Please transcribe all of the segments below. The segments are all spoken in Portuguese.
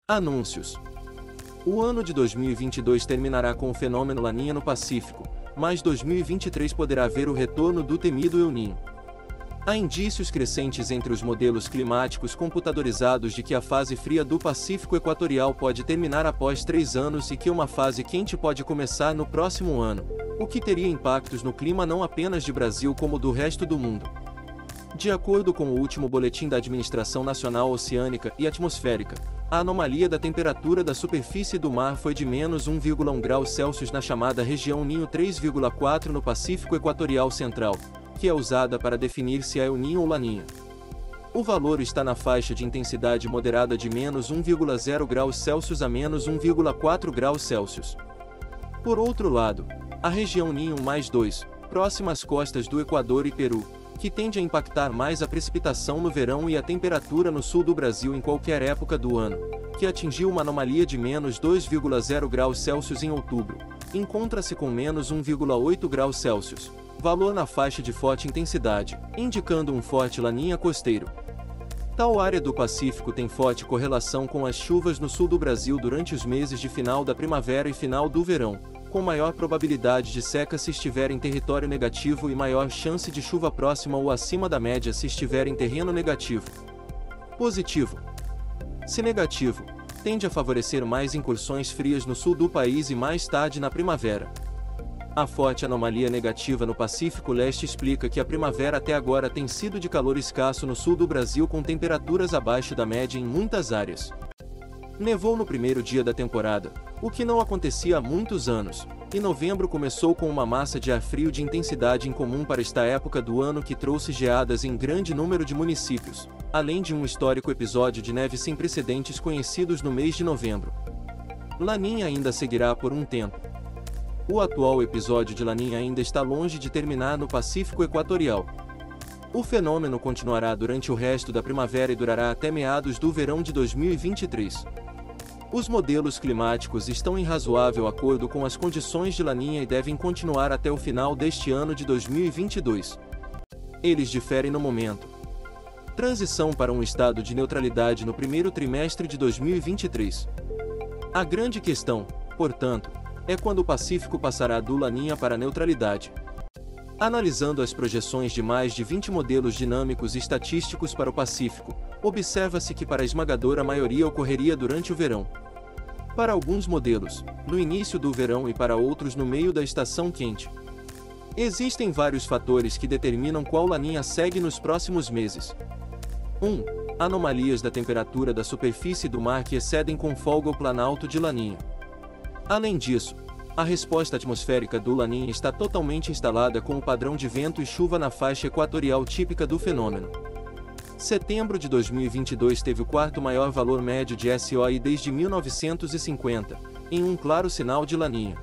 Anúncios. O ano de 2022 terminará com o fenômeno Laninha no Pacífico, mas 2023 poderá ver o retorno do temido El Niño. Há indícios crescentes entre os modelos climáticos computadorizados de que a fase fria do Pacífico Equatorial pode terminar após 3 anos e que uma fase quente pode começar no próximo ano, o que teria impactos no clima não apenas de Brasil como do resto do mundo. De acordo com o último boletim da Administração Nacional Oceânica e Atmosférica, a anomalia da temperatura da superfície do mar foi de menos 1,1 graus Celsius na chamada região Ninho 3,4 no Pacífico Equatorial Central, que é usada para definir se é El Niño ou Laninha. O valor está na faixa de intensidade moderada de menos 1,0 graus Celsius a menos 1,4 graus Celsius. Por outro lado, a região Ninho +2, próxima às costas do Equador e Peru, que tende a impactar mais a precipitação no verão e a temperatura no sul do Brasil em qualquer época do ano, que atingiu uma anomalia de menos 2,0 graus Celsius em outubro, encontra-se com menos 1,8 graus Celsius, valor na faixa de forte intensidade, indicando um forte Laninha costeiro. Tal área do Pacífico tem forte correlação com as chuvas no sul do Brasil durante os meses de final da primavera e final do verão, com maior probabilidade de seca se estiver em território negativo e maior chance de chuva próxima ou acima da média se estiver em terreno negativo. Positivo. Se negativo, tende a favorecer mais incursões frias no sul do país e mais tarde na primavera. A forte anomalia negativa no Pacífico Leste explica que a primavera até agora tem sido de calor escasso no sul do Brasil com temperaturas abaixo da média em muitas áreas. Nevou no primeiro dia da temporada, o que não acontecia há muitos anos, e novembro começou com uma massa de ar frio de intensidade incomum para esta época do ano que trouxe geadas em grande número de municípios, além de um histórico episódio de neve sem precedentes conhecidos no mês de novembro. Laninha ainda seguirá por um tempo. O atual episódio de Laninha ainda está longe de terminar no Pacífico Equatorial. O fenômeno continuará durante o resto da primavera e durará até meados do verão de 2023. Os modelos climáticos estão em razoável acordo com as condições de Laninha e devem continuar até o final deste ano de 2022. Eles diferem no momento. Transição para um estado de neutralidade no primeiro trimestre de 2023. A grande questão, portanto, é quando o Pacífico passará do Laninha para a neutralidade. Analisando as projeções de mais de 20 modelos dinâmicos e estatísticos para o Pacífico, observa-se que para a esmagadora maioria ocorreria durante o verão. Para alguns modelos, no início do verão e para outros no meio da estação quente. Existem vários fatores que determinam qual Laninha segue nos próximos meses. 1. Anomalias da temperatura da superfície do mar que excedem com folga o planalto de Laninha. Além disso, a resposta atmosférica do Laninha está totalmente instalada com o padrão de vento e chuva na faixa equatorial típica do fenômeno. Setembro de 2022 teve o quarto maior valor médio de SOI desde 1950, em um claro sinal de Laninha.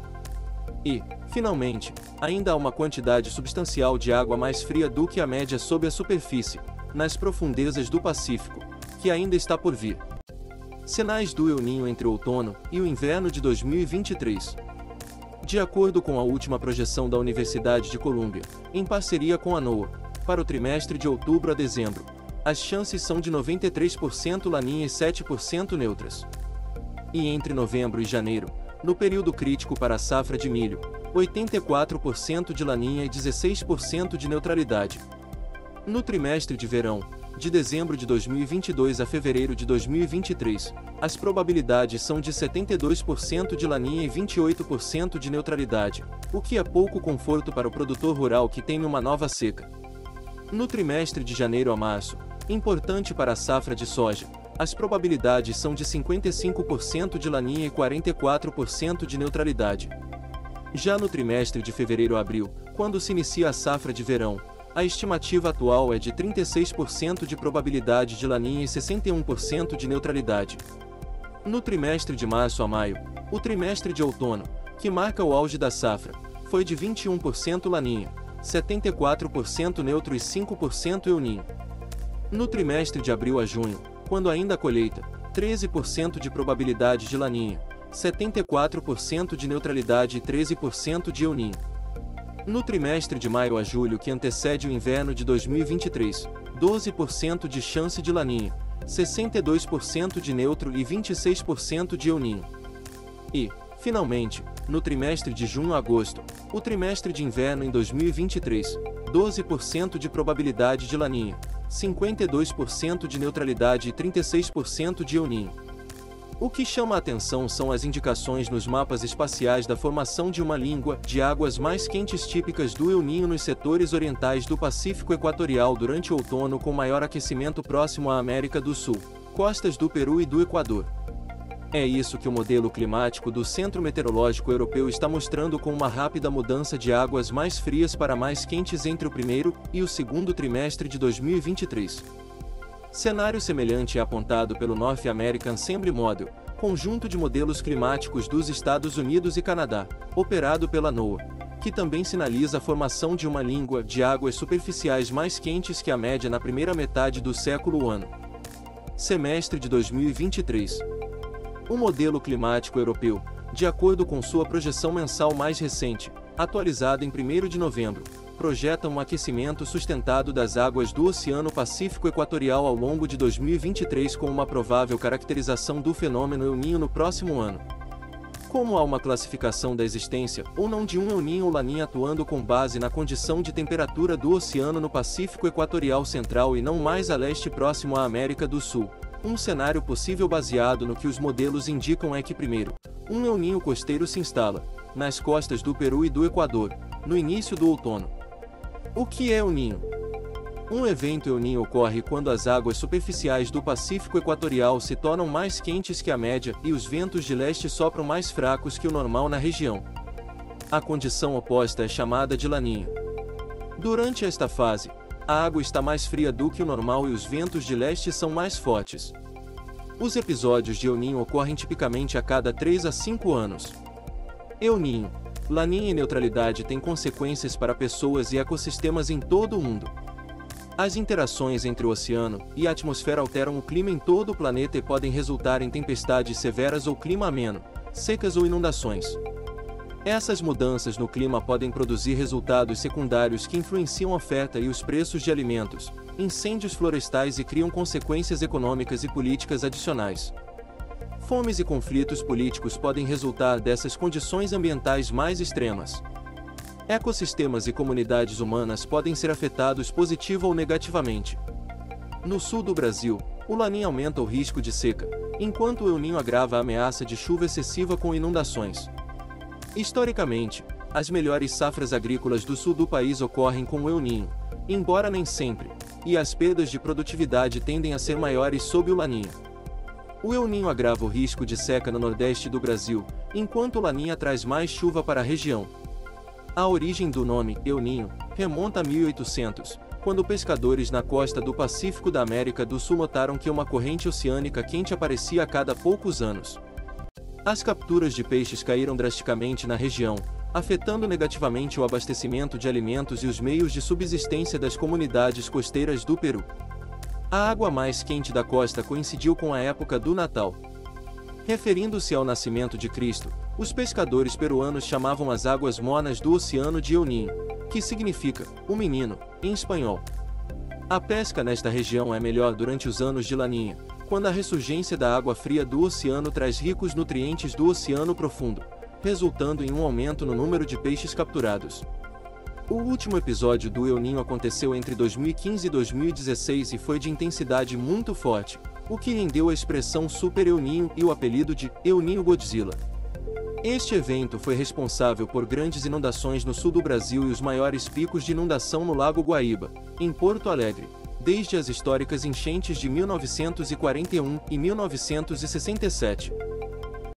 E, finalmente, ainda há uma quantidade substancial de água mais fria do que a média sob a superfície, nas profundezas do Pacífico, que ainda está por vir. Sinais do El Niño entre o outono e o inverno de 2023. De acordo com a última projeção da Universidade de Colômbia, em parceria com a NOAA, para o trimestre de outubro a dezembro, as chances são de 93% Laninha e 7% neutras. E entre novembro e janeiro, no período crítico para a safra de milho, 84% de Laninha e 16% de neutralidade. No trimestre de verão, de dezembro de 2022 a fevereiro de 2023, as probabilidades são de 72% de Laninha e 28% de neutralidade, o que é pouco conforto para o produtor rural que teme uma nova seca. No trimestre de janeiro a março, importante para a safra de soja, as probabilidades são de 55% de Laninha e 44% de neutralidade. Já no trimestre de fevereiro a abril, quando se inicia a safra de verão, a estimativa atual é de 36% de probabilidade de Laninha e 61% de neutralidade. No trimestre de março a maio, o trimestre de outono, que marca o auge da safra, foi de 21% Laninha, 74% neutro e 5% El Niño. No trimestre de abril a junho, quando ainda a colheita, 13% de probabilidade de Laninha, 74% de neutralidade e 13% de El Niño. No trimestre de maio a julho que antecede o inverno de 2023, 12% de chance de Laninha, 62% de neutro e 26% de El Niño. E, finalmente, no trimestre de junho a agosto, o trimestre de inverno em 2023, 12% de probabilidade de Laninha, 52% de neutralidade e 36% de El Niño. O que chama a atenção são as indicações nos mapas espaciais da formação de uma língua de águas mais quentes típicas do El Niño nos setores orientais do Pacífico Equatorial durante o outono, com maior aquecimento próximo à América do Sul, costas do Peru e do Equador. É isso que o modelo climático do Centro Meteorológico Europeu está mostrando, com uma rápida mudança de águas mais frias para mais quentes entre o primeiro e o segundo trimestre de 2023. Cenário semelhante é apontado pelo North American Ensemble Model, conjunto de modelos climáticos dos Estados Unidos e Canadá, operado pela NOAA, que também sinaliza a formação de uma língua de águas superficiais mais quentes que a média na primeira metade do século ano. Semestre de 2023. O modelo climático europeu, de acordo com sua projeção mensal mais recente, atualizada em 1º de novembro, projeta um aquecimento sustentado das águas do Oceano Pacífico Equatorial ao longo de 2023, com uma provável caracterização do fenômeno El Niño no próximo ano. Como há uma classificação da existência ou não de um El Niño ou Laninha atuando com base na condição de temperatura do oceano no Pacífico Equatorial Central e não mais a leste próximo à América do Sul, um cenário possível baseado no que os modelos indicam é que primeiro, um El Niño costeiro se instala, nas costas do Peru e do Equador, no início do outono. O que é El Niño? Um evento El Niño ocorre quando as águas superficiais do Pacífico Equatorial se tornam mais quentes que a média e os ventos de leste sopram mais fracos que o normal na região. A condição oposta é chamada de Laninha. Durante esta fase, a água está mais fria do que o normal e os ventos de leste são mais fortes. Os episódios de El Niño ocorrem tipicamente a cada 3 a 5 anos. El Niño, Laninha e neutralidade têm consequências para pessoas e ecossistemas em todo o mundo. As interações entre o oceano e a atmosfera alteram o clima em todo o planeta e podem resultar em tempestades severas ou clima ameno, secas ou inundações. Essas mudanças no clima podem produzir resultados secundários que influenciam a oferta e os preços de alimentos, incêndios florestais e criam consequências econômicas e políticas adicionais. Fomes e conflitos políticos podem resultar dessas condições ambientais mais extremas. Ecossistemas e comunidades humanas podem ser afetados positiva ou negativamente. No sul do Brasil, o Laninha aumenta o risco de seca, enquanto o El Niño agrava a ameaça de chuva excessiva com inundações. Historicamente, as melhores safras agrícolas do sul do país ocorrem com o El Niño, embora nem sempre, e as perdas de produtividade tendem a ser maiores sob o Laninha. O El Niño agrava o risco de seca no nordeste do Brasil, enquanto o Laninha traz mais chuva para a região. A origem do nome El Niño remonta a 1800, quando pescadores na costa do Pacífico da América do Sul notaram que uma corrente oceânica quente aparecia a cada poucos anos. As capturas de peixes caíram drasticamente na região, afetando negativamente o abastecimento de alimentos e os meios de subsistência das comunidades costeiras do Peru. A água mais quente da costa coincidiu com a época do Natal. Referindo-se ao nascimento de Cristo, os pescadores peruanos chamavam as águas mornas do oceano de El Niño, que significa o menino, em espanhol. A pesca nesta região é melhor durante os anos de Laninha, quando a ressurgência da água fria do oceano traz ricos nutrientes do oceano profundo, resultando em um aumento no número de peixes capturados. O último episódio do El Niño aconteceu entre 2015 e 2016 e foi de intensidade muito forte, o que rendeu a expressão Super El Niño e o apelido de El Niño Godzilla. Este evento foi responsável por grandes inundações no sul do Brasil e os maiores picos de inundação no Lago Guaíba, em Porto Alegre, desde as históricas enchentes de 1941 e 1967.